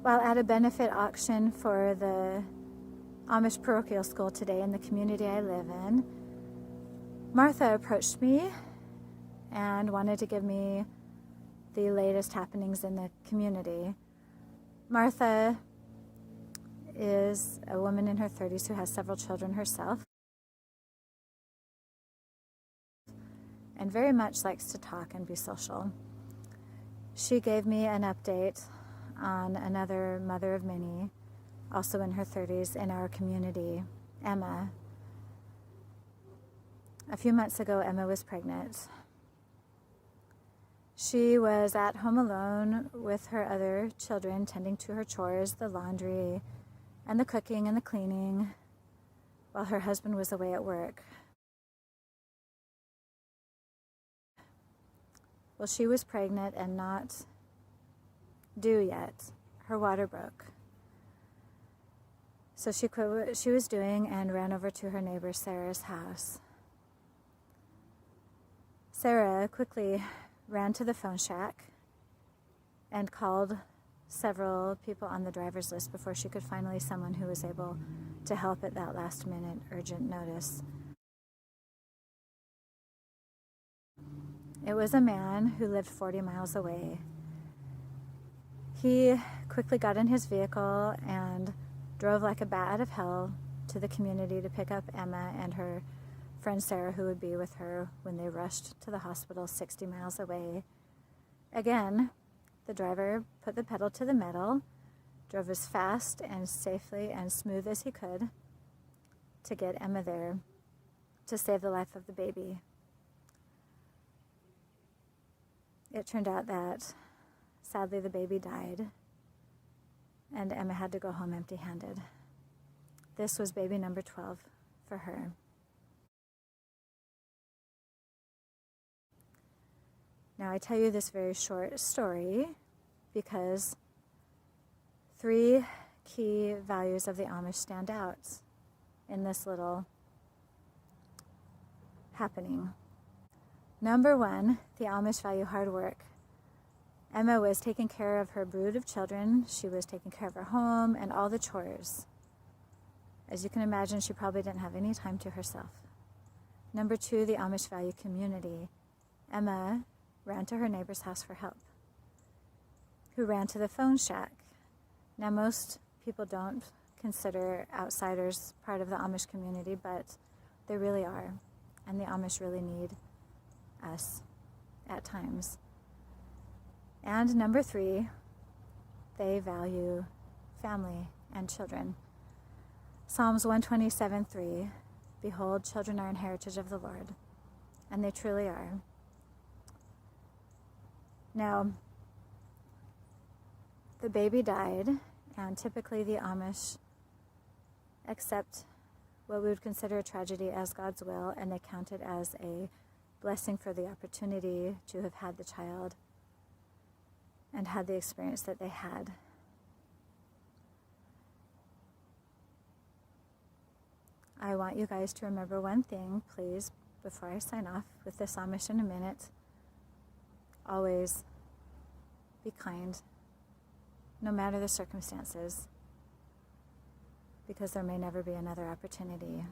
While at a benefit auction for the Amish parochial school today in the community I live in, Martha approached me and wanted to give me the latest happenings in the community. Martha is a woman in her 30s who has several children herself and very much likes to talk and be social. She gave me an update on another mother of many, also in her 30s, in our community, Emma. A few months ago, Emma was pregnant. She was at home alone with her other children, tending to her chores, the laundry, and the cooking and the cleaning, while her husband was away at work. Well, she was pregnant and not due yet. Her water broke. So she quit what she was doing and ran over to her neighbor Sarah's house. Sarah quickly ran to the phone shack and called several people on the driver's list before she could finally someone who was able to help at that last minute urgent notice. It was a man who lived 40 miles away. He quickly got in his vehicle and drove like a bat out of hell to the community to pick up Emma and her friend Sarah, who would be with her when they rushed to the hospital 60 miles away. Again, the driver put the pedal to the metal, drove as fast and safely and smooth as he could to get Emma there to save the life of the baby. It turned out that, sadly, the baby died, and Emma had to go home empty-handed. This was baby number 12 for her. Now, I tell you this very short story because 3 key values of the Amish stand out in this little happening. Number 1, the Amish value hard work. Emma was taking care of her brood of children. She was taking care of her home and all the chores. As you can imagine, she probably didn't have any time to herself. Number 2, the Amish value community. Emma ran to her neighbor's house for help, who ran to the phone shack. Now, most people don't consider outsiders part of the Amish community, but they really are, and the Amish really need us at times. And number 3, they value family and children. Psalms 127:3, behold, children are an heritage of the Lord, and they truly are. Now, the baby died, and typically the Amish accept what we would consider a tragedy as God's will, and they count it as a blessing for the opportunity to have had the child and had the experience that they had. I want you guys to remember one thing, please, before I sign off with this Amish in a minute. Always be kind, no matter the circumstances, because there may never be another opportunity.